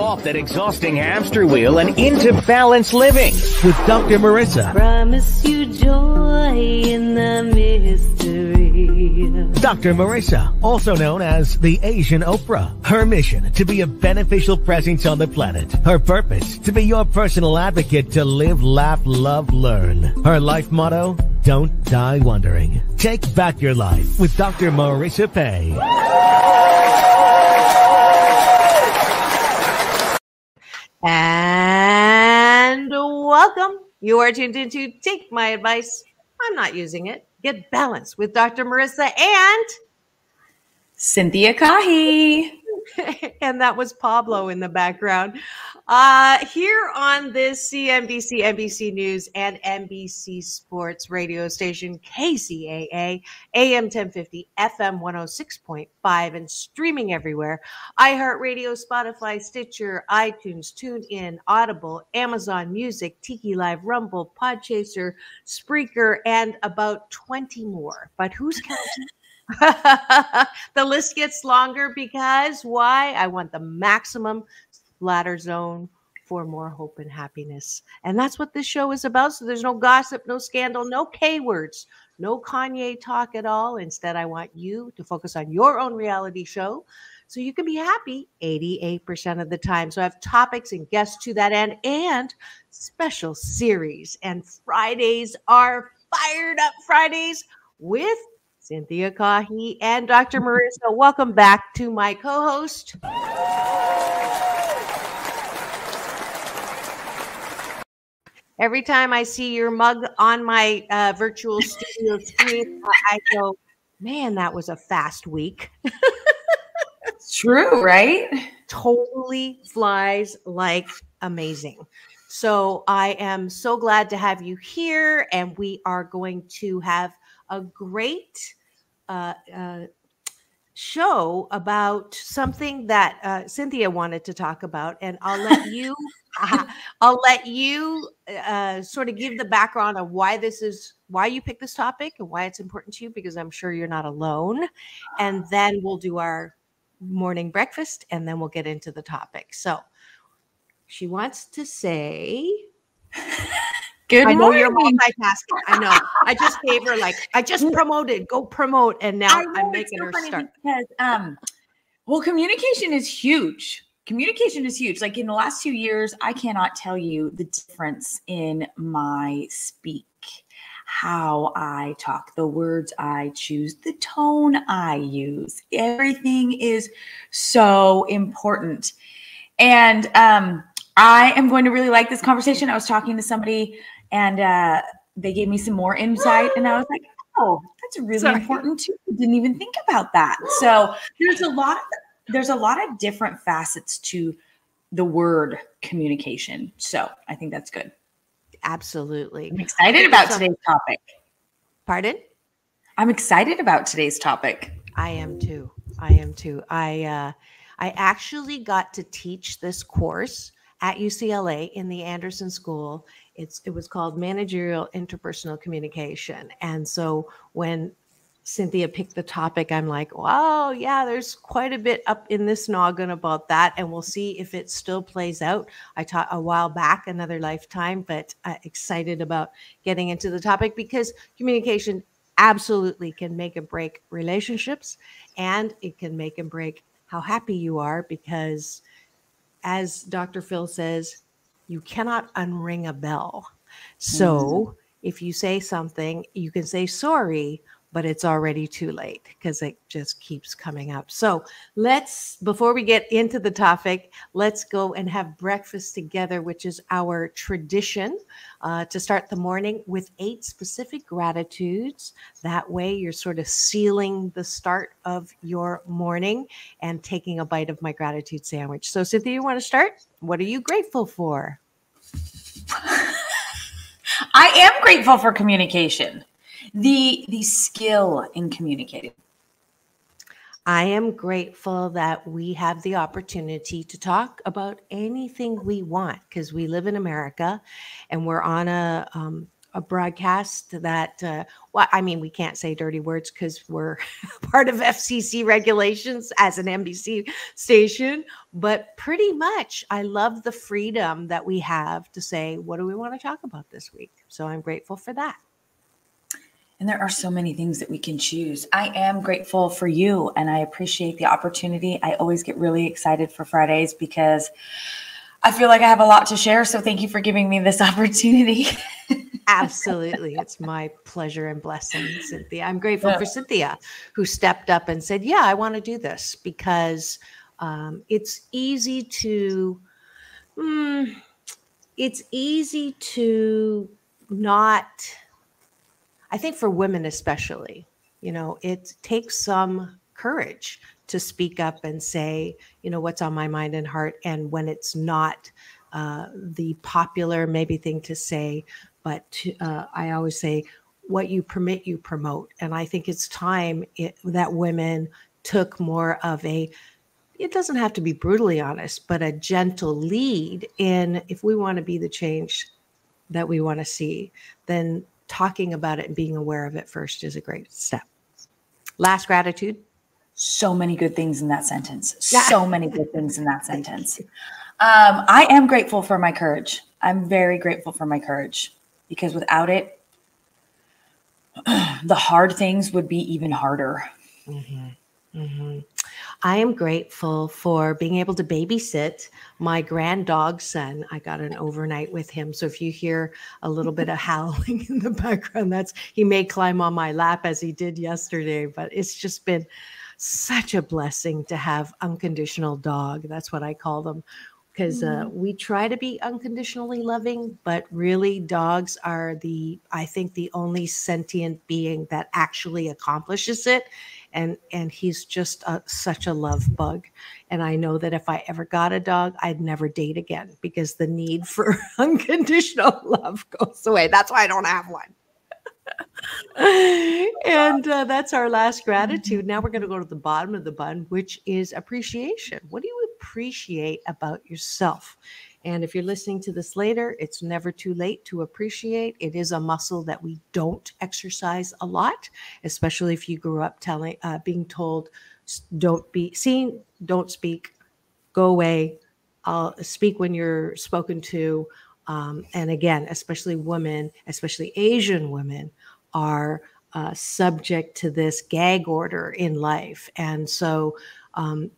off that exhausting hamster wheel and into balanced living with Dr. Marissa. Promise you joy in the mystery. Dr. Marissa, also known as the Asian Oprah. Her mission, to be a beneficial presence on the planet. Her purpose, to be your personal advocate to live, laugh, love, learn. Her life motto, don't die wondering. Take back your life with Dr. Marissa Pay. And welcome. You are tuned into Take My Advice. I'm not using it. Get Balanced with Dr. Marissa and Cynthia Kahi. And that was Pablo in the background. Here on this CNBC, NBC News, and NBC Sports radio station, KCAA, AM 1050, FM 106.5, and streaming everywhere. iHeartRadio, Spotify, Stitcher, iTunes, TuneIn, Audible, Amazon Music, Tiki Live, Rumble, Podchaser, Spreaker, and about 20 more. But who's counting? The list gets longer because why? I want the maximum splatter zone for more hope and happiness. And that's what this show is about. So there's no gossip, no scandal, no K words, no Kanye talk at all. Instead, I want you to focus on your own reality show so you can be happy 88% of the time. So I have topics and guests to that end and special series. And Fridays are Fired Up Fridays with Cynthia Kahi and Dr. Marissa. Welcome back to my co-host. Every time I see your mug on my virtual studio screen, I go, man, that was a fast week. True, right? Totally flies like amazing. So I am so glad to have you here, and we are going to have a great show about something that Cynthia wanted to talk about, and I'll let you sort of give the background of why you picked this topic and why it's important to you, because I'm sure you're not alone. And then we'll do our morning breakfast, and then we'll get into the topic. So she wants to say. Good I know morning. you're multitasking. I know. I just gave her I just promoted, go promote, and now I'm making her start. Because, well, communication is huge. Communication is huge. Like in the last 2 years, I cannot tell you the difference in my speak, how I talk, the words I choose, the tone I use. Everything is so important. And I am going to really like this conversation. I was talking to somebody and they gave me some more insight, and I was like, oh, that's really important too. I didn't even think about that. So there's a lot of different facets to the word communication. So I think that's good. Absolutely. I'm excited about today's topic. Pardon? I'm excited about today's topic. I am too. I actually got to teach this course at UCLA in the Anderson School. It was called Managerial Interpersonal Communication. And so when Cynthia picked the topic, I'm like, wow, yeah, there's quite a bit up in this noggin about that. And we'll see if it still plays out. I taught a while back, another lifetime, but excited about getting into the topic because communication absolutely can make and break relationships, and it can make and break how happy you are, because as Dr. Phil says, you cannot unring a bell. So if you say something, you can say sorry, but it's already too late because it just keeps coming up. So before we get into the topic, let's go and have breakfast together, which is our tradition to start the morning with 8 specific gratitudes. That way you're sort of sealing the start of your morning and taking a bite of my gratitude sandwich. So Cynthia, you want to start? What are you grateful for? I am grateful for communication. The skill in communicating. I am grateful that we have the opportunity to talk about anything we want, because we live in America and we're on a a broadcast that, well, I mean, we can't say dirty words because we're part of FCC regulations as an NBC station, but pretty much I love the freedom that we have to say, what do we want to talk about this week? So I'm grateful for that. And there are so many things that we can choose. I am grateful for you, and I appreciate the opportunity. I always get really excited for Fridays because I feel like I have a lot to share. So thank you for giving me this opportunity. Absolutely. It's my pleasure and blessing, Cynthia. I'm grateful for Cynthia, who stepped up and said, yeah, I want to do this, because it's easy to not, I think for women especially, it takes some courage to speak up and say, what's on my mind and heart. And when it's not the popular maybe thing to say, but I always say, what you permit, you promote. And I think it's time that women took more of it doesn't have to be brutally honest, but a gentle lead in, if we want to be the change that we want to see, then talking about it and being aware of it first is a great step. Last gratitude. So many good things in that sentence. So many good things in that sentence. I am grateful for my courage. I'm very grateful for my courage, because without it, the hard things would be even harder. Mm-hmm. Mm-hmm. I am grateful for being able to babysit my grand dog son. I got an overnight with him. So if you hear a little bit of howling in the background, he may climb on my lap as he did yesterday, but it's just been such a blessing to have unconditional dog. That's what I call them. Because we try to be unconditionally loving, but really dogs are I think the only sentient being that actually accomplishes it. And he's just such a love bug. And I know that if I ever got a dog, I'd never date again, because the need for unconditional love goes away. That's why I don't have one. And that's our last gratitude. Now we're going to go to the bottom of the bun, which is appreciation. What do you appreciate about yourself? And if you're listening to this later, it's never too late to appreciate. It is a muscle that we don't exercise a lot, especially if you grew up being told, don't be seen, don't speak, go away, speak when you're spoken to. And again, especially women, especially Asian women, are subject to this gag order in life. And so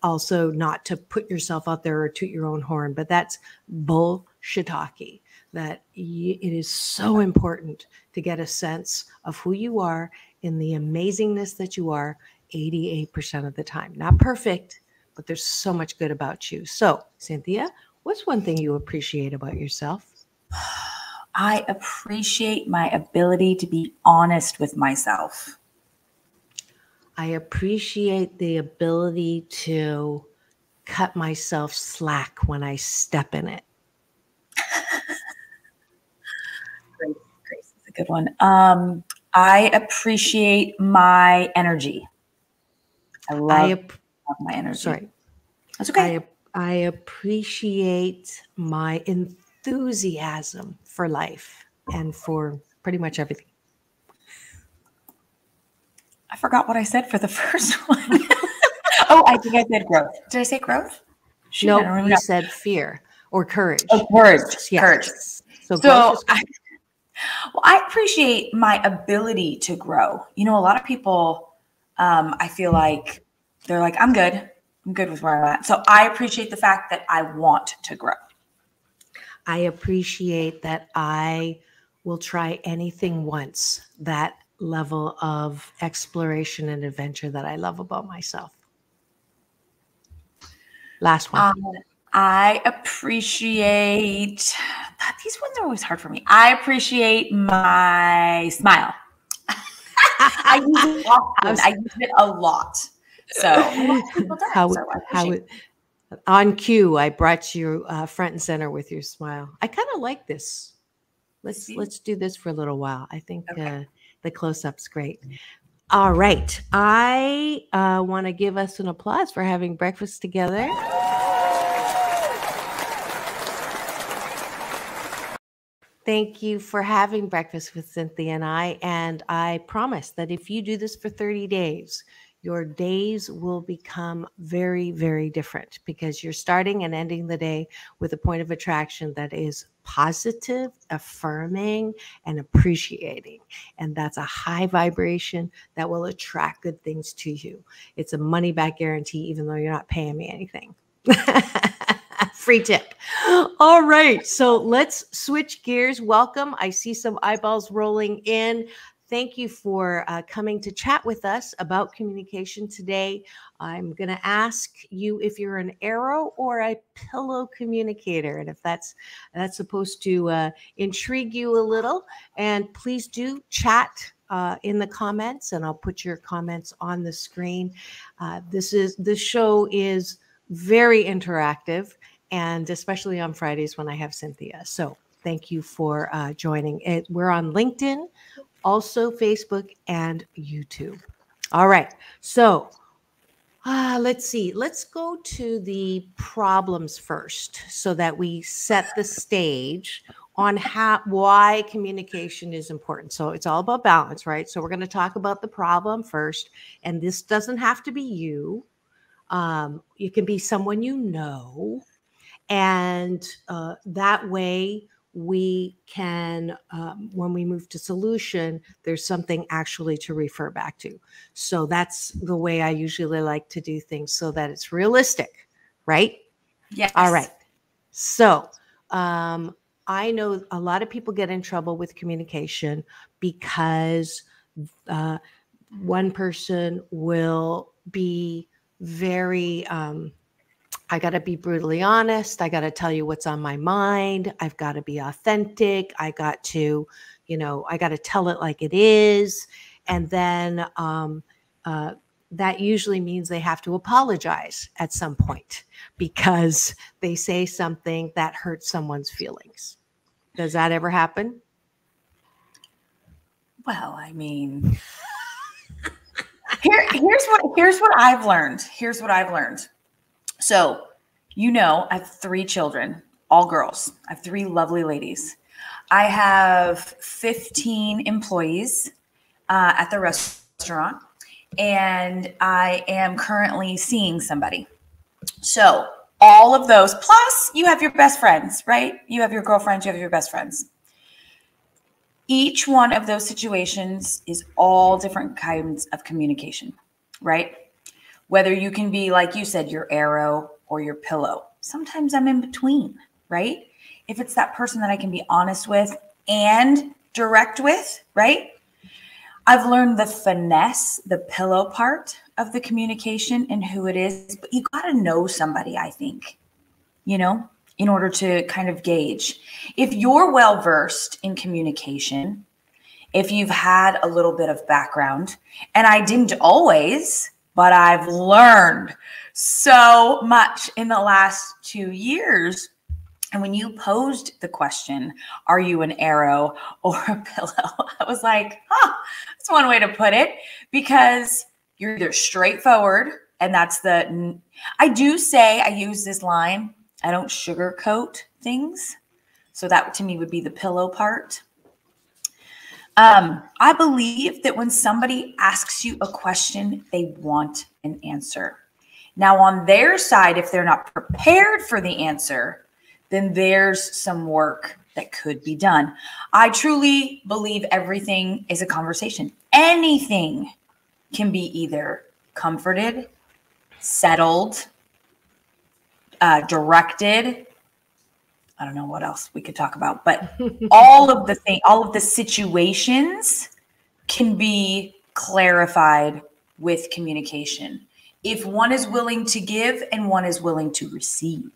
also not to put yourself out there or toot your own horn, but that's bullshitaki, that it is so important to get a sense of who you are in the amazingness that you are 88% of the time. Not perfect, but there's so much good about you. So, Cynthia, what's one thing you appreciate about yourself? I appreciate my ability to be honest with myself. I appreciate the ability to cut myself slack when I step in it. Grace is a good one. I appreciate my energy. I love my energy. Sorry. That's okay. I appreciate my enthusiasm for life and for pretty much everything. I forgot what I said for the first one. Oh, I think I said growth. Did I say growth? No, you said fear or courage. Oh, courage. Yes. Courage. So I appreciate my ability to grow. A lot of people, I feel like they're like, I'm good with where I'm at. So I appreciate the fact that I want to grow. I appreciate that I will try anything once. That level of exploration and adventure that I love about myself. Last one. I appreciate, these ones are always hard for me. I appreciate my smile. I use it often. I use it a lot. So on cue, I brought you front and center with your smile. I kind of like this. Let's do this for a little while. I think the close-up's great. All right. I want to give us an applause for having breakfast together. Thank you for having breakfast with Cynthia and I. And I promise that if you do this for 30 days, your days will become very, very different because you're starting and ending the day with a point of attraction that is positive, affirming, and appreciating. And that's a high vibration that will attract good things to you. It's a money back guarantee, even though you're not paying me anything. Free tip. All right. So let's switch gears. Welcome. I see some eyeballs rolling in. Thank you for coming to chat with us about communication today. I'm going to ask you if you're an arrow or a pillow communicator, and if that's supposed to intrigue you a little. And please do chat in the comments, and I'll put your comments on the screen. This show is very interactive, and especially on Fridays when I have Cynthia. So thank you for joining it. We're on LinkedIn, also Facebook and YouTube. All right. So let's see. Let's go to the problems first so that we set the stage on why communication is important. So it's all about balance, right? So we're going to talk about the problem first. And this doesn't have to be you. You can be someone you know. And that way we can, when we move to solution, there's something actually to refer back to. So that's the way I usually like to do things so that it's realistic, right? Yes. All right. So I know a lot of people get in trouble with communication because one person will be very, I got to be brutally honest. I got to tell you what's on my mind. I've got to be authentic. I got to, I got to tell it like it is. And then that usually means they have to apologize at some point because they say something that hurts someone's feelings. Does that ever happen? Well, I mean, here's what I've learned. Here's what I've learned. So, I have 3 children, all girls. I have 3 lovely ladies. I have 15 employees at the restaurant, and I am currently seeing somebody. So all of those, plus you have your best friends, right? You have your girlfriends, you have your best friends. Each one of those situations is all different kinds of communication, right? Whether you can be, like you said, your arrow or your pillow. Sometimes I'm in between, right? If it's that person that I can be honest with and direct with, right? I've learned the finesse, the pillow part of the communication and who it is, but you got to know somebody, I think, in order to kind of gauge. If you're well-versed in communication, if you've had a little bit of background, and I didn't always, but I've learned so much in the last 2 years. And when you posed the question, are you an arrow or a pillow? I was like, that's one way to put it, because you're either straightforward, and I do say, I use this line, I don't sugarcoat things. So that to me would be the pillow part. I believe that when somebody asks you a question, they want an answer. Now, on their side, if they're not prepared for the answer, then there's some work that could be done. I truly believe everything is a conversation. Anything can be either comforted, settled, directed. I don't know what else we could talk about, but all of the situations can be clarified with communication if one is willing to give and one is willing to receive.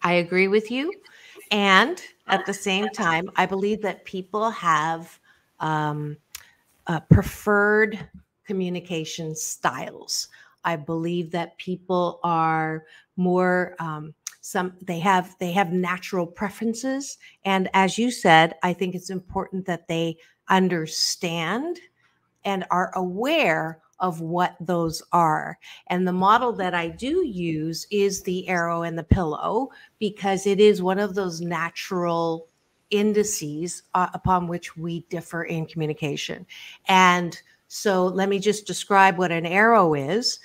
I agree with you. And at the same time, I believe that people have preferred communication styles. I believe that people are more they have natural preferences. And as you said, I think it's important that they understand and are aware of what those are. And the model that I do use is the arrow and the pillow, because it is one of those natural indices upon which we differ in communication. And so let me just describe what an arrow is.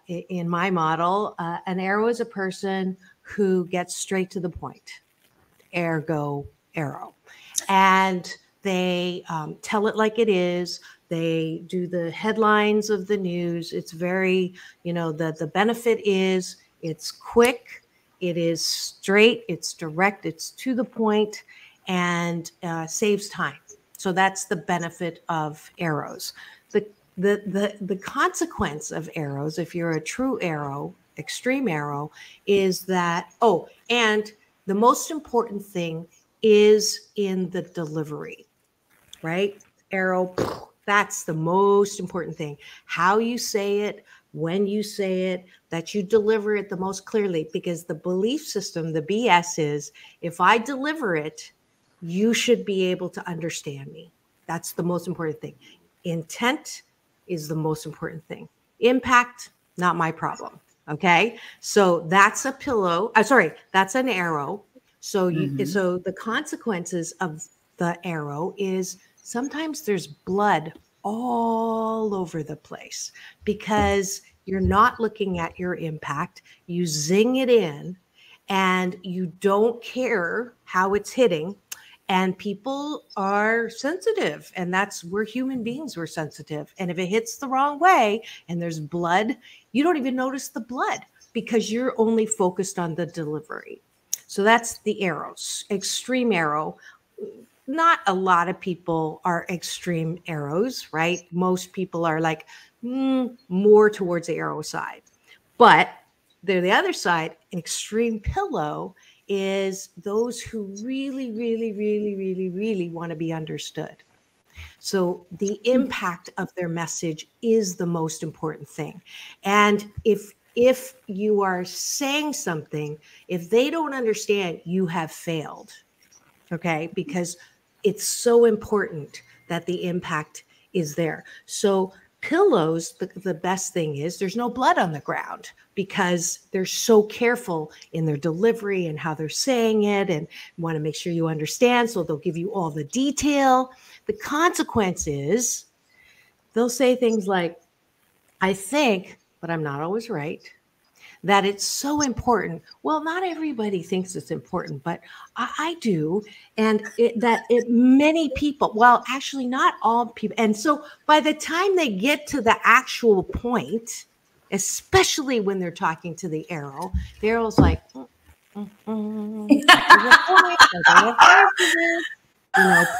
In my model, an arrow is a person who gets straight to the point, ergo arrow. And they tell it like it is. They do the headlines of the news. It's very, the benefit is it's quick, it is straight, it's direct, it's to the point, and saves time. So that's the benefit of arrows. The consequence of arrows, if you're a true arrow, extreme arrow, is that, and the most important thing is in the delivery, right? Arrow, that's the most important thing. How you say it, when you say it, that you deliver it the most clearly, because the belief system, the BS is, if I deliver it, you should be able to understand me. That's the most important thing. Intent is the most important thing. Impact, not my problem. Okay. So that's a pillow. That's an arrow. So so the consequences of the arrow is sometimes there's blood all over the place because you're not looking at your impact. You zing it in and you don't care how it's hitting. And people are sensitive, and we're human beings, we're sensitive. And if it hits the wrong way and there's blood, you don't even notice the blood because you're only focused on the delivery. So that's the arrows, extreme arrow. Not a lot of people are extreme arrows, right? Most people are like more towards the arrow side. But they're the other side, extreme pillow, is those who really, really, really, really, really want to be understood. So the impact of their message is the most important thing. And if you are saying something, if they don't understand, you have failed. Okay? Because it's so important that the impact is there. So pillows, the best thing is there's no blood on the ground because they're so careful in their delivery and how they're saying it and want to make sure you understand. So they'll give you all the detail. The consequence is they'll say things like, I think, but I'm not always right, that it's so important. Well, not everybody thinks it's important, but I do. And many people, well, actually not all people. And so by the time they get to the actual point, especially when they're talking to the arrow's like,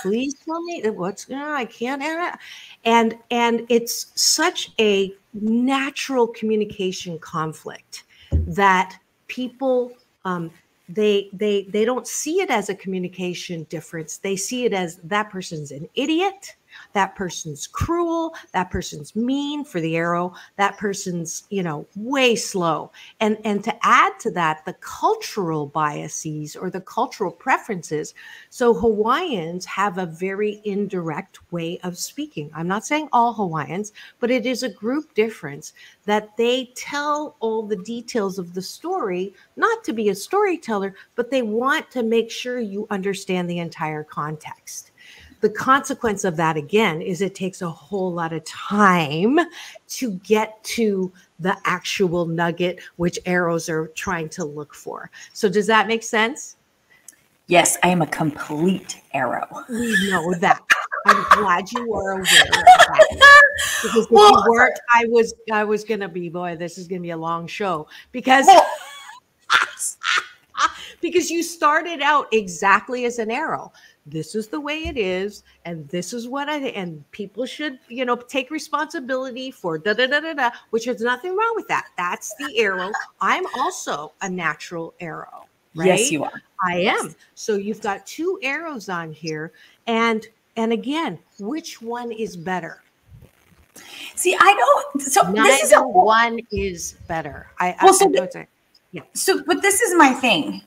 please tell me I can't. And it's such a natural communication conflict that people, they don't see it as a communication difference. They see it as that person's an idiot, that person's cruel, that person's mean for the arrow, that person's, way slow. And to add to that, the cultural biases or the cultural preferences. So Hawaiians have a very indirect way of speaking. I'm not saying all Hawaiians, but it is a group difference that they tell all the details of the story, not to be a storyteller, but they want to make sure you understand the entire context. The consequence of that, again, is it takes a whole lot of time to get to the actual nugget, which arrows are trying to look for. So does that make sense? Yes, I am a complete arrow. We know that. I'm glad you are aware of that. Because if you weren't, I was going to be, boy, this is going to be a long show. Because you started out exactly as an arrow. This is the way it is, and this is what and people should, take responsibility for which is nothing wrong with that. That's the arrow. I'm also a natural arrow, right? Yes, you are. I am. So you've got two arrows on here, and again, which one is better? See, I don't. So this is one is better. Yeah. So, but this is my thing.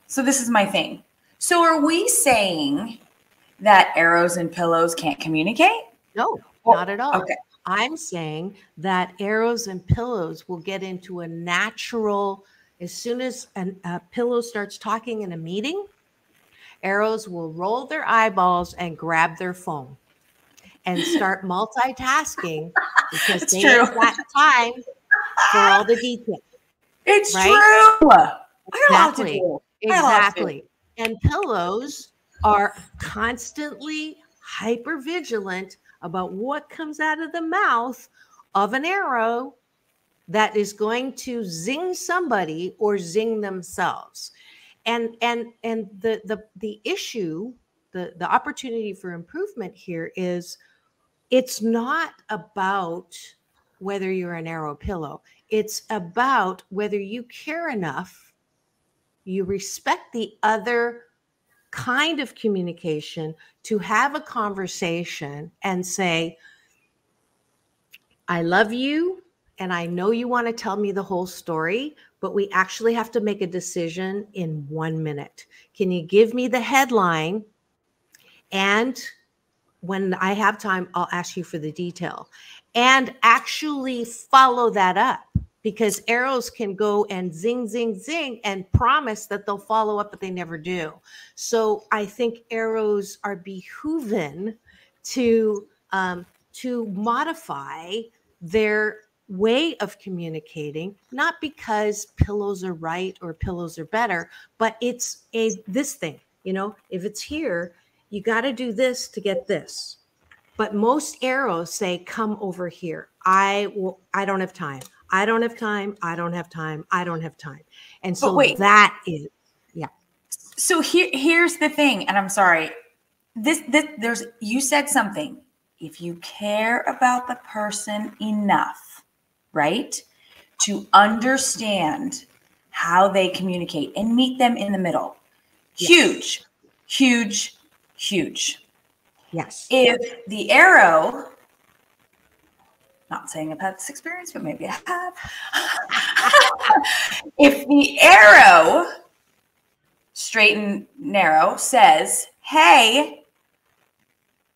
So are we saying that arrows and pillows can't communicate? No, not at all. Okay. I'm saying that arrows and pillows will get into a natural, as soon as a pillow starts talking in a meeting, Arrows will roll their eyeballs and grab their phone and start multitasking because It's they true. have got time for all the details. It's right? true. I got a lot to Exactly. do. Exactly. And pillows are constantly hyper vigilant about what comes out of the mouth of an arrow that is going to zing somebody or zing themselves. And the issue, the opportunity for improvement here is it's not about whether you're an arrow pillow. It's about whether you care enough, you respect the other kind of communication to have a conversation and say, I love you, and I know you want to tell me the whole story, but we actually have to make a decision in 1 minute. Can you give me the headline? And when I have time, I'll ask you for the detail. And actually follow that up, because arrows can go and zing, zing, zing and promise that they'll follow up, but they never do. So I think arrows are behooven to modify their way of communicating, not because pillows are right or pillows are better, but it's this thing, if it's here, you got to do this to get this. But most arrows say, come over here. I don't have time. I don't have time. I don't have time. I don't have time. And so that is, yeah. So here's the thing, and I'm sorry. You said something. If you care about the person enough, right, to understand how they communicate and meet them in the middle, yes. Huge. Yes. If the arrow, not saying I've had this experience, but maybe I have. If the arrow, straight and narrow, says, hey,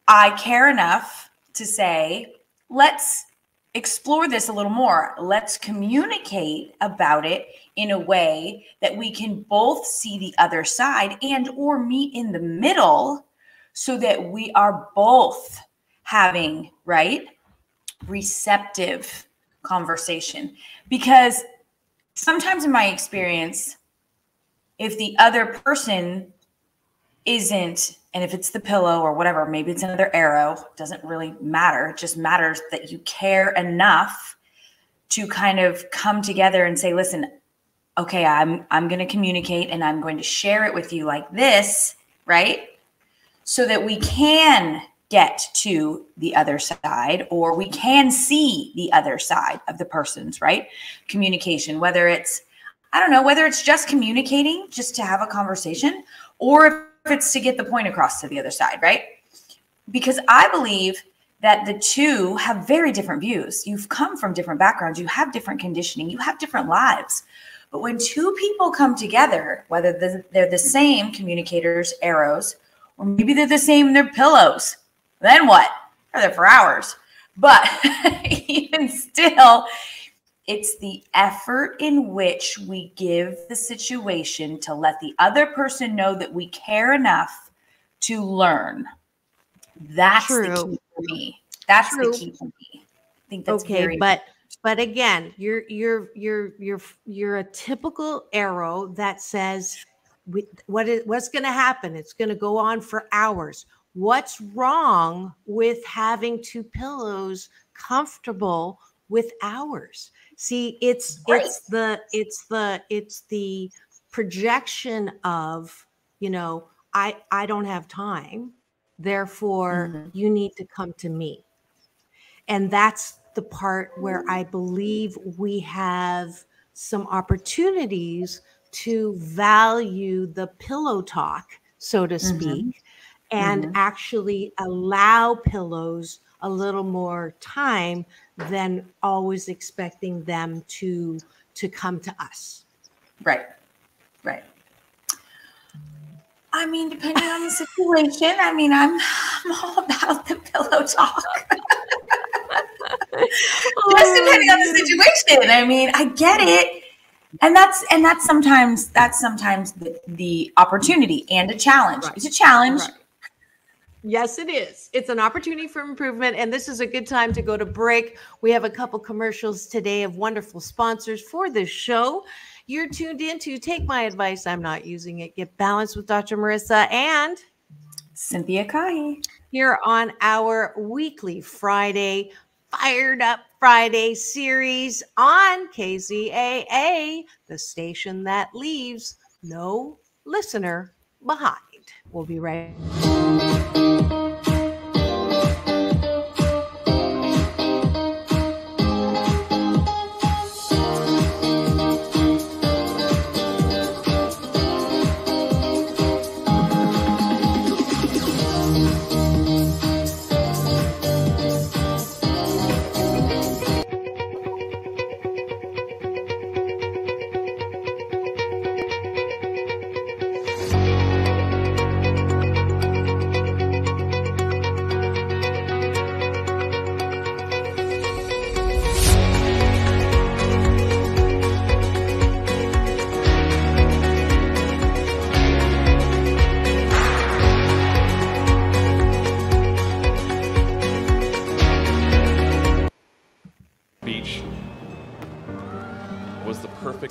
I care enough to say, let's explore this a little more. Let's communicate about it in a way that we can both see the other side and or meet in the middle so that we are both having, right, receptive conversation. Because sometimes in my experience, if the other person isn't, and if it's the pillow or whatever, maybe it's another arrow, doesn't really matter. It just matters that you care enough to kind of come together and say, listen, okay, I'm going to communicate and I'm going to share it with you like this, right? So that we can get to the other side, or we can see the other side of the person's, right, communication, whether it's, I don't know, whether it's just communicating, just to have a conversation, or if it's to get the point across to the other side, right? Because I believe that the two have very different views. You've come from different backgrounds. You have different conditioning. You have different lives. But when two people come together, whether they're the same communicators, arrows, or maybe they're the same, they're pillows, then what? They're there for hours. But even still, it's the effort in which we give the situation to let the other person know that we care enough to learn. That's the key for me. That's the key for me. I think that's very important. But again, you're a typical arrow that says what's going to happen. It's going to go on for hours. What's wrong with having two pillows comfortable with hours? See, it's the projection of, I don't have time, therefore you need to come to me. And that's the part where I believe we have some opportunities to value the pillow talk, so to speak, and actually allow pillows a little more time than always expecting them to come to us. Right. I mean, depending on the situation, I'm all about the pillow talk. Just depending on the situation. I get it. And that's sometimes the opportunity and a challenge. Right. It's a challenge. Right. Yes, it is. It's an opportunity for improvement, and this is a good time to go to break. We have a couple commercials today of wonderful sponsors for this show. You're tuned in to Take My Advice, I'm Not Using It, Get Balanced with Dr. Marissa and Cynthia Kahi. Here on our weekly Friday, Fired Up Friday series on KZAA, the station that leaves no listener behind. We'll be right back.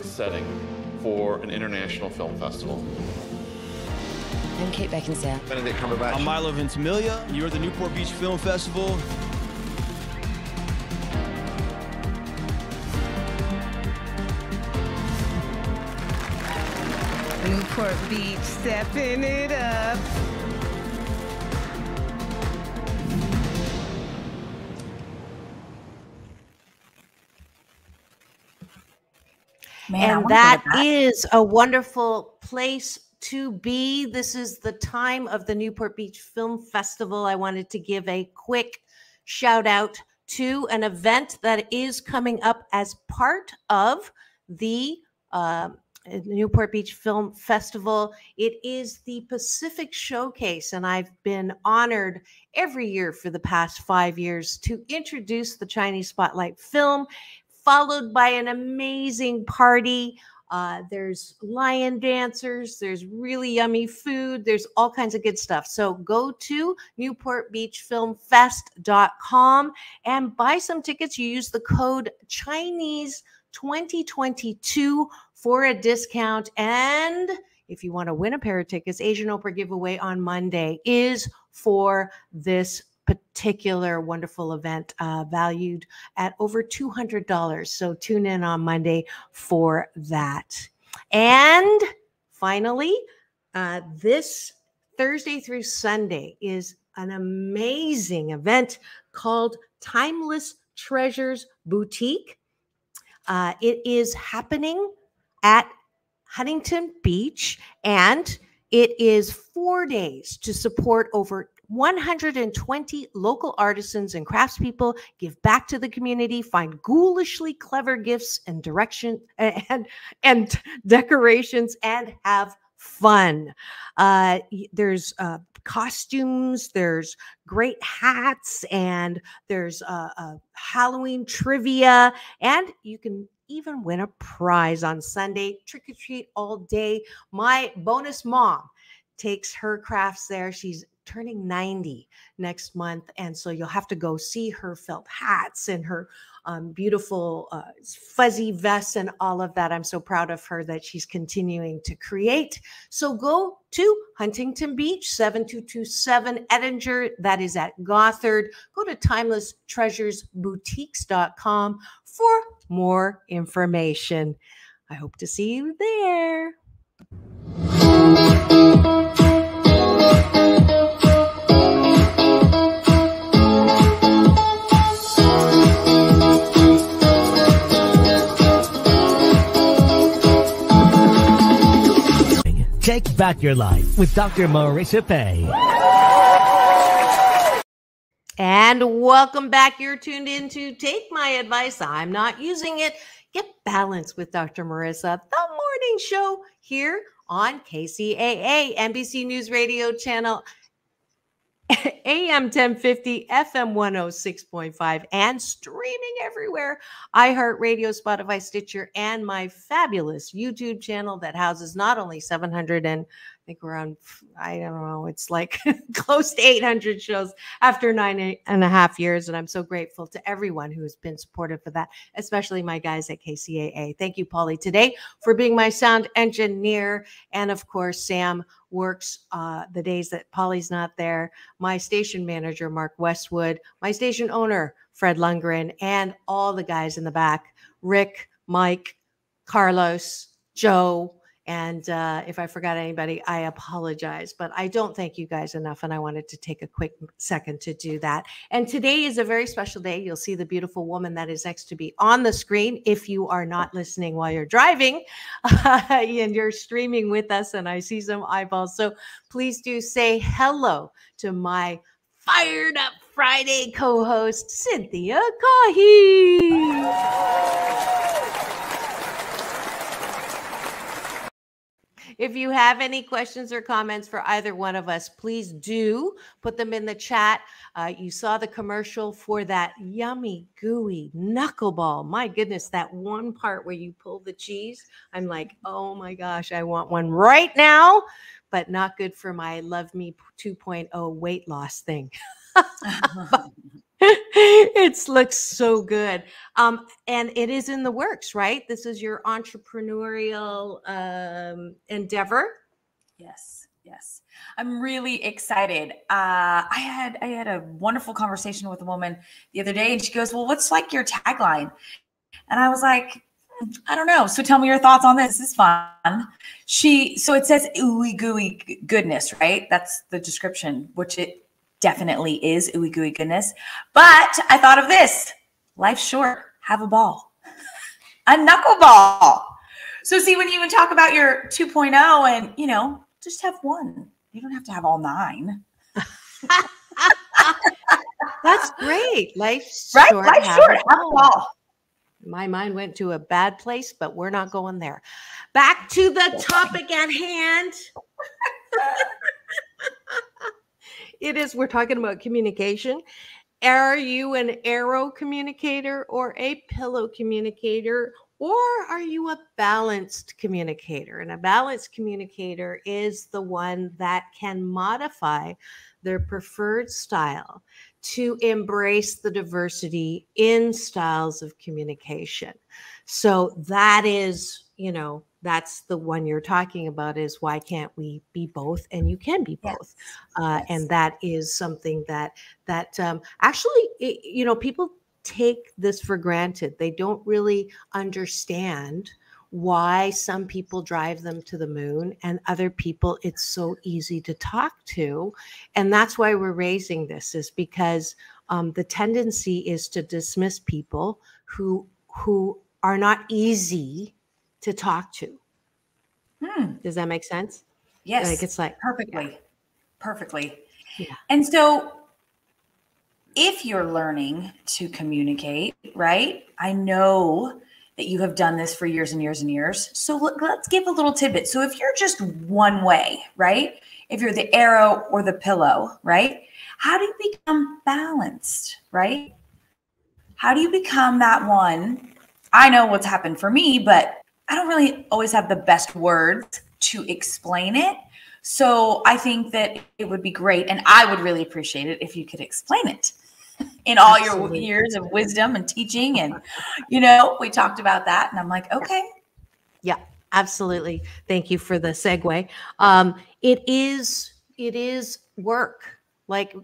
Setting for an international film festival. I'm Kate Beckinsale. Benedict Cumberbatch. I'm Milo Ventimiglia. You're at the Newport Beach Film Festival. Newport Beach, stepping it up. Man, and that is a wonderful place to be. This is the time of the Newport Beach Film Festival. I wanted to give a quick shout out to an event that is coming up as part of the Newport Beach Film Festival. It is the Pacific Showcase, and I've been honored every year for the past 5 years to introduce the Chinese Spotlight film, followed by an amazing party. There's lion dancers, there's really yummy food, there's all kinds of good stuff. So go to newportbeachfilmfest.com and buy some tickets. You use the code Chinese 2022 for a discount. And if you want to win a pair of tickets, Asian Oprah giveaway on Monday is for this particular wonderful event, valued at over $200. So tune in on Monday for that. And finally, this Thursday through Sunday is an amazing event called Timeless Treasures Boutique. It is happening at Huntington Beach, and it is 4 days to support over 120 local artisans and craftspeople, give back to the community, find ghoulishly clever gifts and direction and decorations, and have fun. There's costumes, there's great hats, and there's Halloween trivia, and you can even win a prize on Sunday. Trick or treat all day. My bonus mom takes her crafts there. She's turning 90 next month, and so you'll have to go see her felt hats and her beautiful fuzzy vests and all of that. I'm so proud of her that she's continuing to create. So go to Huntington Beach, 7227 Ettinger. That is at Gothard. Go to timelesstreasuresboutiques.com for more information. I hope to see you there. Take back your life with Dr. Marissa Pay. And welcome back. You're tuned in to Take My Advice, I'm Not Using It, Get Balanced with Dr. Marissa, the morning show here on KCAA, NBC News Radio Channel AM 1050, FM 106.5, and streaming everywhere. iHeartRadio, Spotify, Stitcher, and my fabulous YouTube channel that houses not only 700 and I think we're on, I don't know, it's like close to 800 shows after 9.5 years. And I'm so grateful to everyone who has been supportive for that, especially my guys at KCAA. Thank you, Polly, today for being my sound engineer. And of course, Sam works the days that Polly's not there. My station manager, Mark Westwood, my station owner, Fred Lundgren, and all the guys in the back, Rick, Mike, Carlos, Joe, and if I forgot anybody, I apologize, but I don't thank you guys enough, and I wanted to take a quick second to do that. And today is a very special day. You'll see the beautiful woman that is next to me on the screen if you are not listening while you're driving and you're streaming with us, and I see some eyeballs. So please do say hello to my Fired Up Friday co-host, Cynthia Cahy. If you have any questions or comments for either one of us, please do put them in the chat. You saw the commercial for that yummy, gooey knuckleball. My goodness, that one part where you pull the cheese. I'm like, oh my gosh, I want one right now, but not good for my Love Me 2.0 weight loss thing. It looks so good. And it is in the works, right? This is your entrepreneurial endeavor. Yes. I'm really excited. I had a wonderful conversation with a woman the other day, and she goes, well, what's like your tagline? And I was like, I don't know. So tell me your thoughts on this. This is fun. So it says ooey gooey goodness, right? That's the description, which it definitely is ooey gooey goodness. But I thought of this: life's short. Have a ball, a knuckleball. So see, when you even talk about your 2.0 and, just have one. You don't have to have all 9. That's great. Life's right? short. Life's short. Have a ball. My mind went to a bad place, but we're not going there. Back to the topic at hand. We're talking about communication. Are you an arrow communicator or a pillow communicator, or are you a balanced communicator? And a balanced communicator is the one that can modify their preferred style to embrace the diversity in styles of communication. So that is, that's the one you're talking about, is why can't we be both? And you can be both. Yes. And that is something that actually, people take this for granted. They don't really understand why some people drive them to the moon and other people it's so easy to talk to. And that's why we're raising this, is because the tendency is to dismiss people who are not easy to talk to. Does that make sense? Yes. Like, it's like perfectly. Yeah. And so if you're learning to communicate, right? I know that you have done this for years and years and years. So let's give a little tidbit. So if you're just one way, right? If you're the arrow or the pillow, right? How do you become balanced, right? How do you become that one? I know what's happened for me, but I don't really always have the best words to explain it. So I think that it would be great, and I would really appreciate it if you could explain it in all your years of wisdom and teaching. And, we talked about that, and I'm like, okay. Yeah, absolutely. Thank you for the segue. It is work. Like,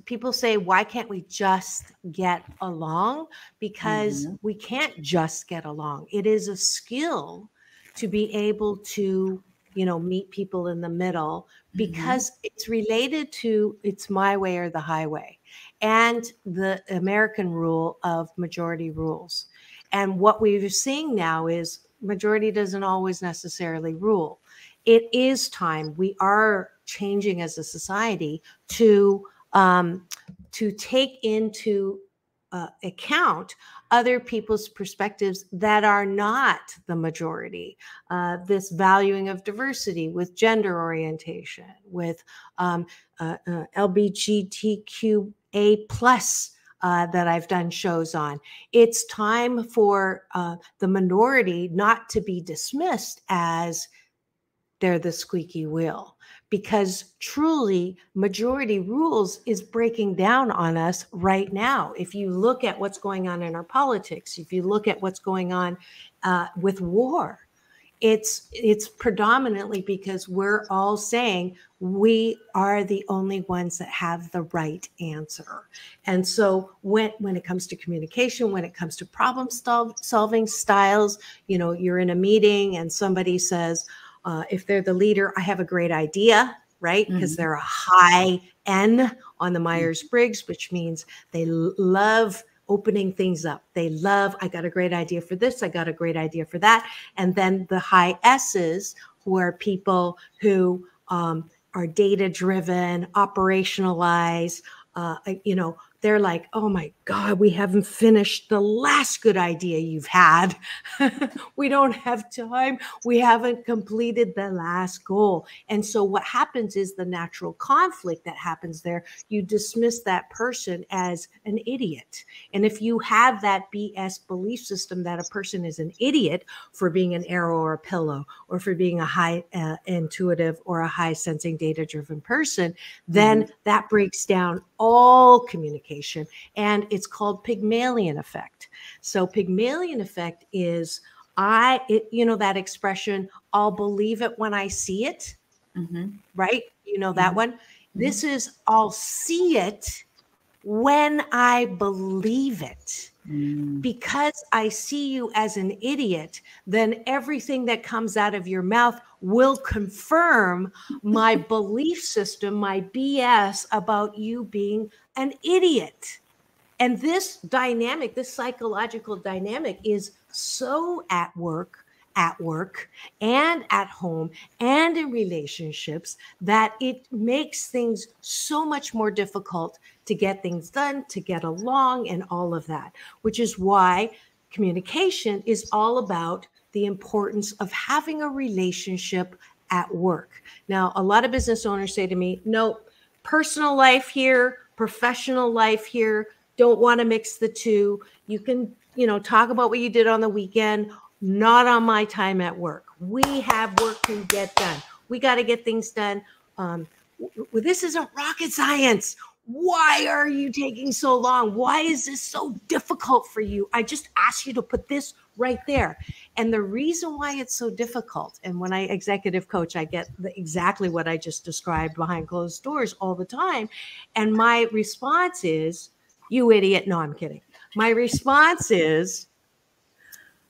people say, why can't we just get along? Because we can't just get along. It is a skill to be able to, meet people in the middle, because it's related to it's my way or the highway, and the American rule of majority rules. And what we're seeing now is majority doesn't always necessarily rule. It is time. We are changing as a society to take into account other people's perspectives that are not the majority. This valuing of diversity with gender orientation, with LGBTQA plus that I've done shows on. It's time for the minority not to be dismissed as they're the squeaky wheel, because truly majority rules is breaking down on us right now. If you look at what's going on in our politics, if you look at what's going on with war, it's predominantly because we're all saying we are the only ones that have the right answer. And so when it comes to communication, when it comes to problem solving styles, you're in a meeting and somebody says, if they're the leader, I have a great idea, right? Because they're a high N on the Myers-Briggs, which means they love opening things up. They love, I got a great idea for this. I got a great idea for that. And then the high S's, who are people who are data-driven, operationalize, they're like, oh my God, we haven't finished the last good idea you've had. We don't have time. We haven't completed the last goal. And so what happens is the natural conflict that happens there, you dismiss that person as an idiot. And if you have that BS belief system that a person is an idiot for being an arrow or a pillow, or for being a high intuitive or a high sensing data-driven person, then that breaks down all communication. And it's called Pygmalion effect. So Pygmalion effect is that expression, I'll believe it when I see it, right? That one. This is, I'll see it when I believe it. Because I see you as an idiot, then everything that comes out of your mouth will confirm my belief system, my BS about you being an idiot. And this dynamic, this psychological dynamic, is so at work and at home and in relationships that it makes things so much more difficult to get things done, to get along, and all of that, which is why communication is all about the importance of having a relationship at work. Now, a lot of business owners say to me, no, personal life here, professional life here, don't want to mix the two. You can, talk about what you did on the weekend, not on my time at work. We have work to get done. We got to get things done. This isn't rocket science. Why are you taking so long? Why is this so difficult for you? I just asked you to put this right there. And the reason why it's so difficult, and when I executive coach, I get exactly what I just described behind closed doors all the time. And my response is, you idiot. No, I'm kidding. My response is,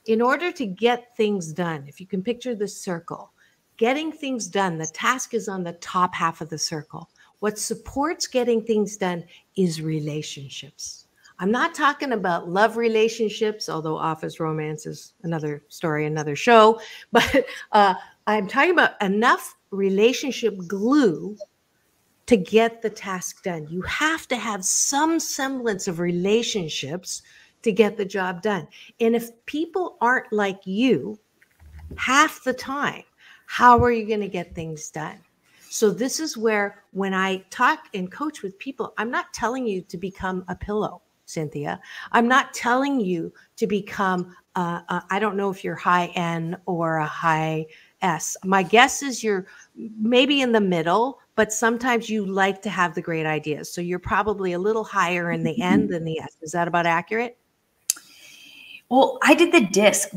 in order to get things done, if you can picture the circle, getting things done, the task is on the top half of the circle. What supports getting things done is relationships. I'm not talking about love relationships, although office romance is another story, another show, but I'm talking about enough relationship glue to get the task done. You have to have some semblance of relationships to get the job done. And if people aren't like you half the time, how are you going to get things done? So this is where, when I talk and coach with people, I'm not telling you to become a pillow, Cynthia. I'm not telling you to become, I don't know if you're high N or a high S. My guess is you're maybe in the middle, but sometimes you like to have the great ideas. So you're probably a little higher in the N than the S. Is that about accurate? Well, I did the DISC,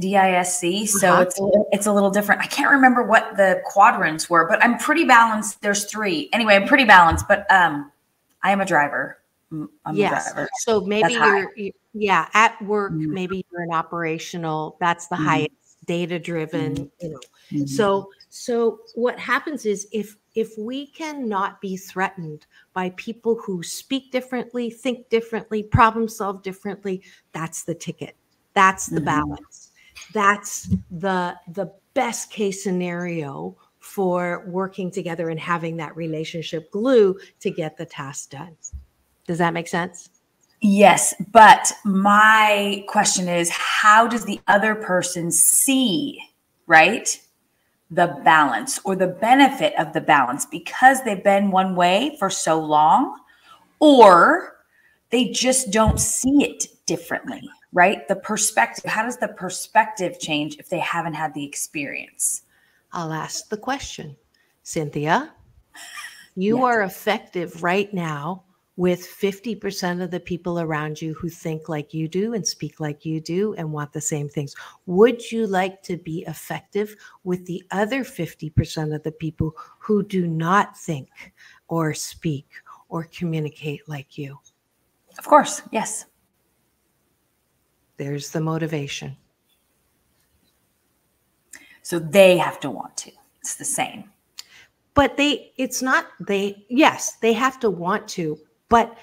so it's a little different. I can't remember what the quadrants were, but I'm pretty balanced. There's 3. Anyway, I'm pretty balanced, but I am a driver. I'm a driver. So maybe you're at work, maybe you're an operational, that's the highest data-driven, So what happens is if we cannot be threatened by people who speak differently, think differently, problem solve differently, that's the ticket. That's the balance. That's the best case scenario for working together and having that relationship glue to get the task done. Does that make sense? Yes, but my question is, how does the other person see, right, the balance or the benefit of the balance because they've been one way for so long, or they just don't see it differently, right? The perspective, how does the perspective change if they haven't had the experience? I'll ask the question. Cynthia, you Yes. are effective right now with 50% of the people around you who think like you do and speak like you do and want the same things. Would you like to be effective with the other 50% of the people who do not think or speak or communicate like you? Of course, yes. There's the motivation. So they have to want to. It's the same. But yes, they have to want to, but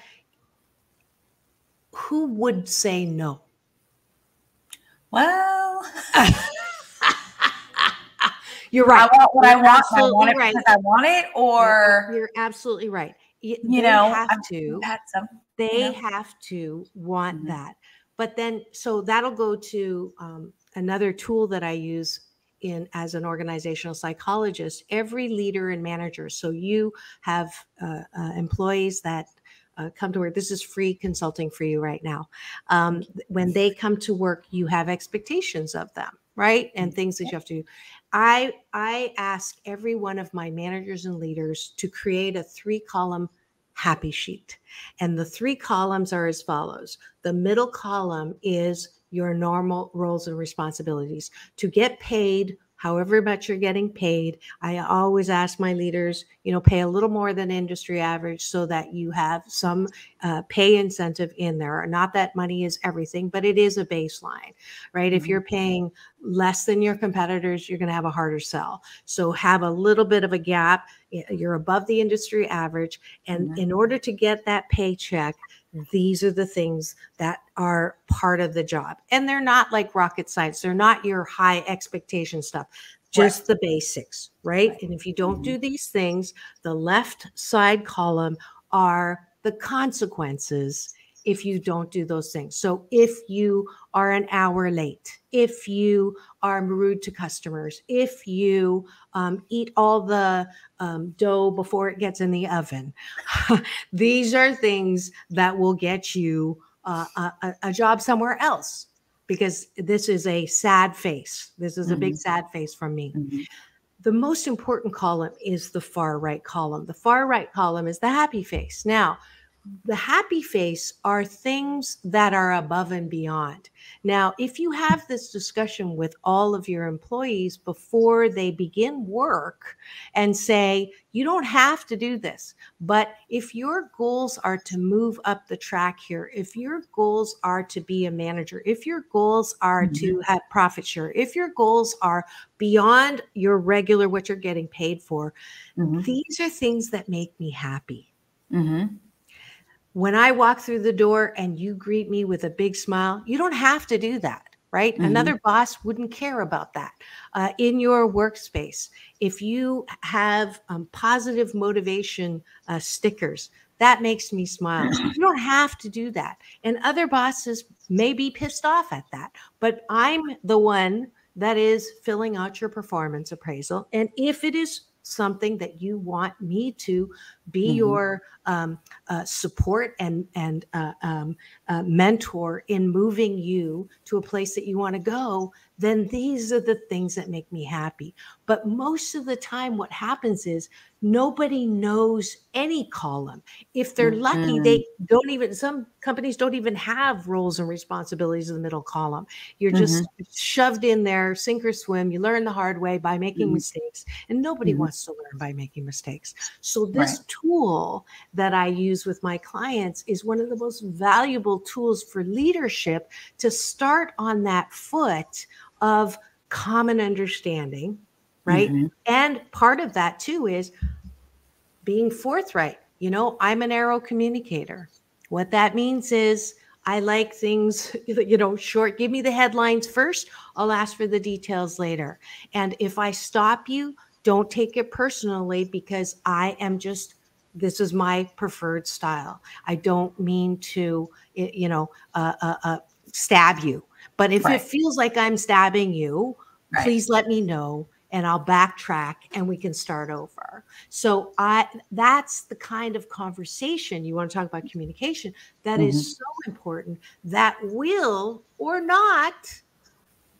who would say no? Well, you're right. I want what I want. Absolutely I want it right. because I want it, or you're absolutely right. They have to want that. But then, so that'll go to another tool that I use as an organizational psychologist. Every leader and manager. So you have employees that come to work. This is free consulting for you right now. When they come to work, you have expectations of them, right? And things that you have to do. I ask every one of my managers and leaders to create a 3-column happy sheet. And the 3 columns are as follows. The middle column is your normal roles and responsibilities. To get paid however much you're getting paid, I always ask my leaders, pay a little more than industry average so that you have some pay incentive in there. Not that money is everything, but it is a baseline, right? If you're paying less than your competitors, you're going to have a harder sell. So have a little bit of a gap. You're above the industry average. And in order to get that paycheck, these are the things that are part of the job. And they're not like rocket science. They're not your high expectation stuff, just the basics, right? And if you don't do these things, the left side column are the consequences if you don't do those things. So if you are an hour late, if you are rude to customers, if you eat all the dough before it gets in the oven, these are things that will get you a job somewhere else, because this is a sad face. This is a big sad face from me. The most important column is the far right column. The far right column is the happy face. Now, the happy face are things that are above and beyond. Now, if you have this discussion with all of your employees before they begin work and say, you don't have to do this, but if your goals are to move up the track here, if your goals are to be a manager, if your goals are to have profit share, if your goals are beyond your regular, what you're getting paid for, these are things that make me happy. When I walk through the door and you greet me with a big smile, you don't have to do that, right? Another boss wouldn't care about that. In your workspace, if you have positive motivation stickers, that makes me smile. You don't have to do that. And other bosses may be pissed off at that, but I'm the one that is filling out your performance appraisal. And if it is something that you want me to be your support and mentor in moving you to a place that you want to go, then these are the things that make me happy. But most of the time, what happens is nobody knows any column. If they're lucky, they don't even, some companies don't even have roles and responsibilities in the middle column. You're just shoved in there, sink or swim. You learn the hard way by making mistakes, and nobody wants to learn by making mistakes. So this tool that I use with my clients is one of the most valuable tools for leadership to start on that foot of common understanding, right? And part of that too is being forthright. I'm an arrow communicator. What that means is I like things, short. Give me the headlines first. I'll ask for the details later. And if I stop you, don't take it personally, because I am just This is my preferred style. I don't mean to, stab you. But if it feels like I'm stabbing you, please let me know and I'll backtrack and we can start over. So that's the kind of conversation you want to talk about communication that is so important, that will or not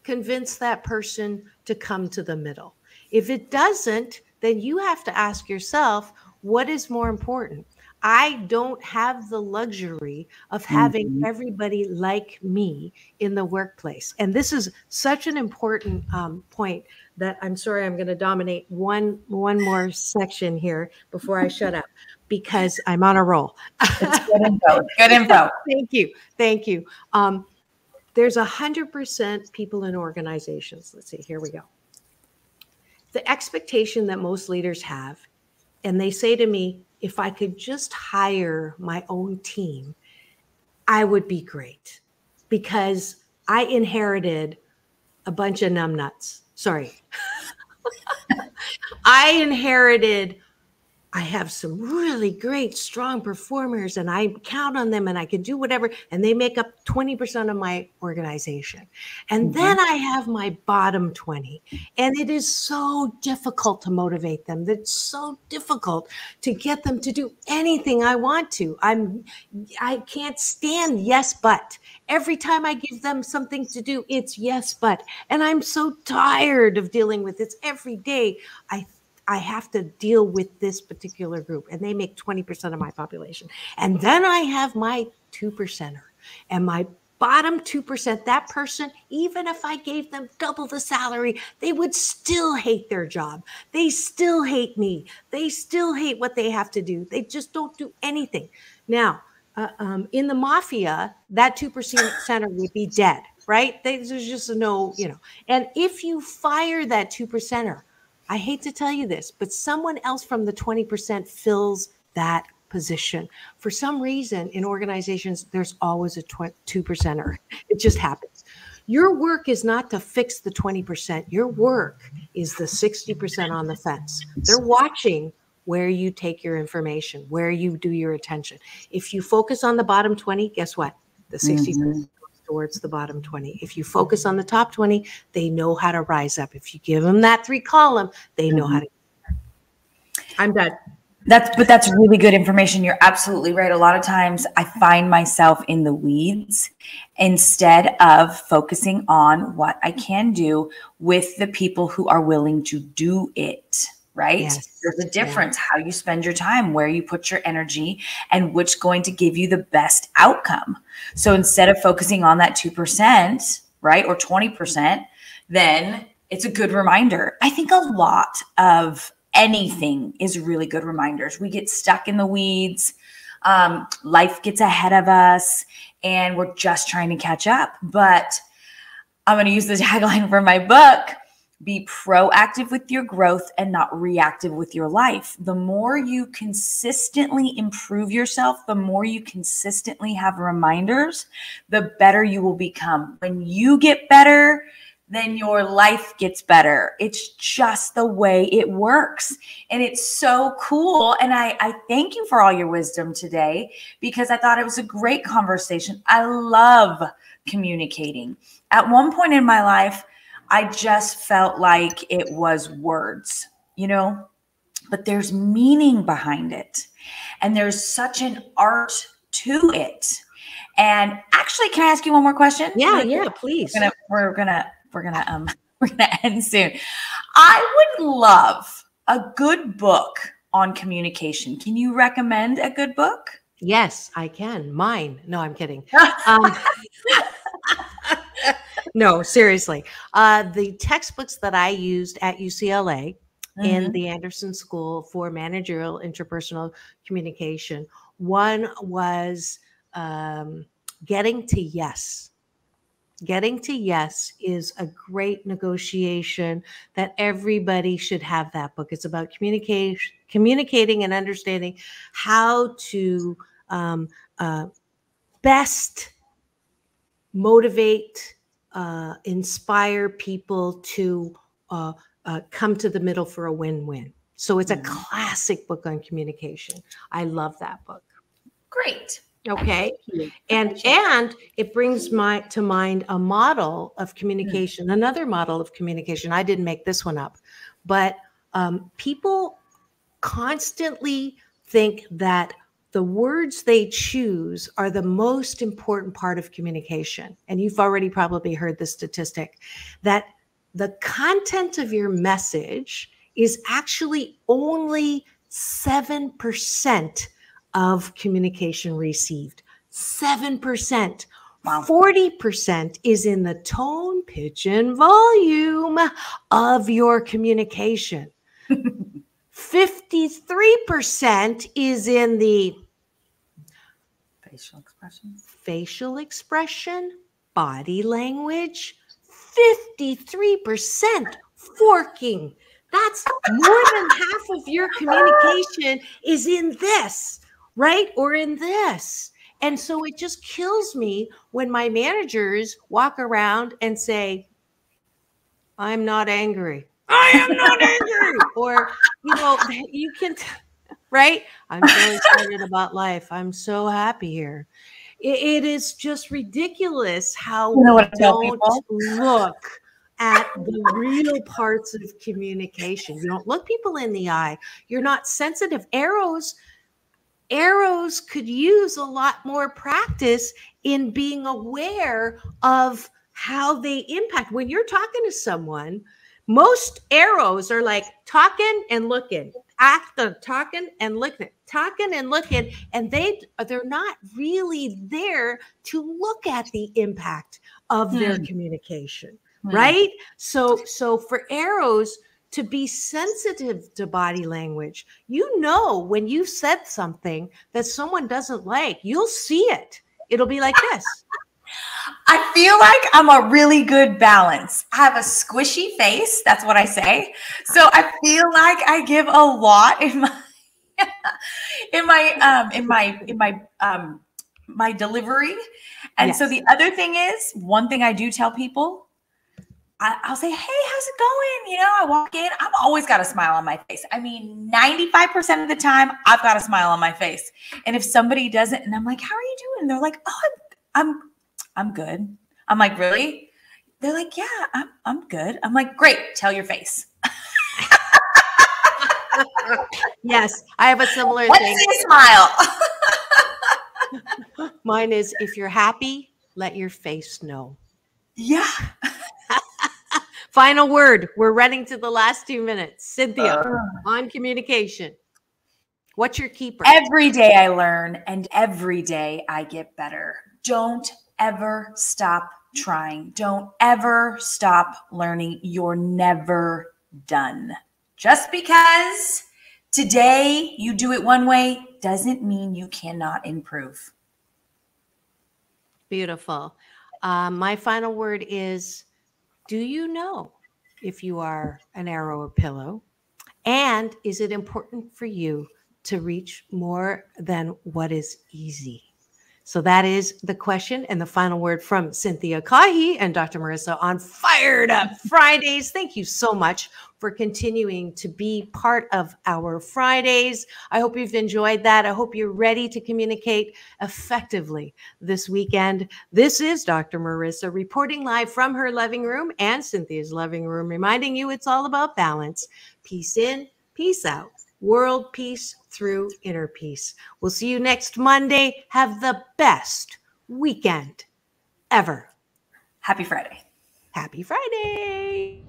convince that person to come to the middle. If it doesn't, then you have to ask yourself, what is more important? I don't have the luxury of having everybody like me in the workplace. And this is such an important point that I'm sorry, I'm going to dominate one more section here before I shut up, because I'm on a roll. It's good info. Good info. Thank you. There's 100% people in organizations. Let's see, here we go. The expectation that most leaders have, and they say to me, if I could just hire my own team, I would be great, because I inherited a bunch of numbnuts. Sorry. I have some really great, strong performers, and I count on them and I can do whatever. And they make up 20% of my organization. And then I have my bottom 20. And it is so difficult to motivate them. It's so difficult to get them to do anything I want to. I can't stand yes, but. Every time I give them something to do, it's yes, but. And I'm so tired of dealing with this every day. I have to deal with this particular group, and they make 20% of my population. And then I have my 2%er, and my bottom 2%, that person, even if I gave them double the salary, they would still hate their job. They still hate me. They still hate what they have to do. They just don't do anything. Now, in the mafia, that 2%er would be dead, right? There's just no, and if you fire that 2%er, I hate to tell you this, but someone else from the 20% fills that position. For some reason, in organizations, there's always a 2%er. It just happens. Your work is not to fix the 20%. Your work is the 60% on the fence. They're watching where you take your information, where you do your attention. If you focus on the bottom 20, guess what? The 60% towards the bottom 20. If you focus on the top 20, they know how to rise up. If you give them that 3 column, they know how to. I'm done. That's really good information. You're absolutely right. A lot of times I find myself in the weeds instead of focusing on what I can do with the people who are willing to do it. Right? Yes. There's a difference how you spend your time, where you put your energy, and which going to give you the best outcome. So instead of focusing on that 2%, right, or 20%, then it's a good reminder. I think a lot of anything is really good reminders. We get stuck in the weeds. Life gets ahead of us and we're just trying to catch up. But I'm going to use the tagline for my book: be proactive with your growth and not reactive with your life. The more you consistently improve yourself, the more you consistently have reminders, the better you will become. When you get better, then your life gets better. It's just the way it works. And it's so cool. And I thank you for all your wisdom today, because I thought it was a great conversation. I love communicating. At one point in my life, I just felt like it was words, but there's meaning behind it. And there's such an art to it. And actually, can I ask you one more question? Yeah, please. We're gonna end soon. I would love a good book on communication. Can you recommend a good book? Yes, I can. Mine. No, I'm kidding. No, seriously. The textbooks that I used at UCLA in the Anderson School for Managerial Interpersonal Communication, one was Getting to Yes. Getting to Yes is a great negotiation that everybody should have that book. It's about communicating and understanding how to best motivate, inspire people to come to the middle for a win-win. So it's a classic book on communication. I love that book. Great. Okay. And it brings to mind a model of communication, another model of communication. I didn't make this one up, but people constantly think that the words they choose are the most important part of communication. And you've already probably heard the statistic that the content of your message is actually only 7% of communication received. 7%. Wow. 40% is in the tone, pitch, and volume of your communication. 53% is in the facial expression, body language. 53% forking. That's more than half of your communication is in this, right? Or in this. And so it just kills me when my managers walk around and say, I'm not angry. I am not angry. Or, you can, right? I'm so excited about life. I'm so happy here. It is just ridiculous how we don't look at the real parts of communication. You don't look people in the eye. You're not sensitive. Arrows could use a lot more practice in being aware of how they impact. When you're talking to someone, most arrows are like talking and looking, talking and looking, and they're not really there to look at the impact of their communication, right? So for arrows to be sensitive to body language, when you've said something that someone doesn't like, you'll see it. It'll be like this. I feel like I'm a really good balance. I have a squishy face. That's what I say. So I feel like I give a lot in my delivery. And yes. So the other thing is, one thing I do tell people, I'll say, hey, how's it going? I walk in, I've always got a smile on my face. I mean, 95% of the time I've got a smile on my face. And if somebody doesn't, and I'm like, how are you doing? And they're like, oh, I'm good. I'm like, really? They're like, yeah, I'm good. I'm like, great. Tell your face. Yes, I have a similar Let's thing. See a smile. Mine is, if you're happy, let your face know. Yeah. Final word. We're running to the last 2 minutes. Cynthia, on communication. What's your keeper? Every day I learn and every day I get better. Don't ever stop trying. Don't ever stop learning. You're never done. Just because today you do it one way doesn't mean you cannot improve. Beautiful. My final word is, do you know if you are an arrow or pillow? And is it important for you to reach more than what is easy? So that is the question and the final word from Cynthia Kahi and Dr. Marissa on Fired Up Fridays. Thank you so much for continuing to be part of our Fridays. I hope you've enjoyed that. I hope you're ready to communicate effectively this weekend. This is Dr. Marissa reporting live from her living room and Cynthia's living room, reminding you it's all about balance. Peace in, peace out. World peace through inner peace. We'll see you next Monday. Have the best weekend ever. Happy Friday. Happy Friday.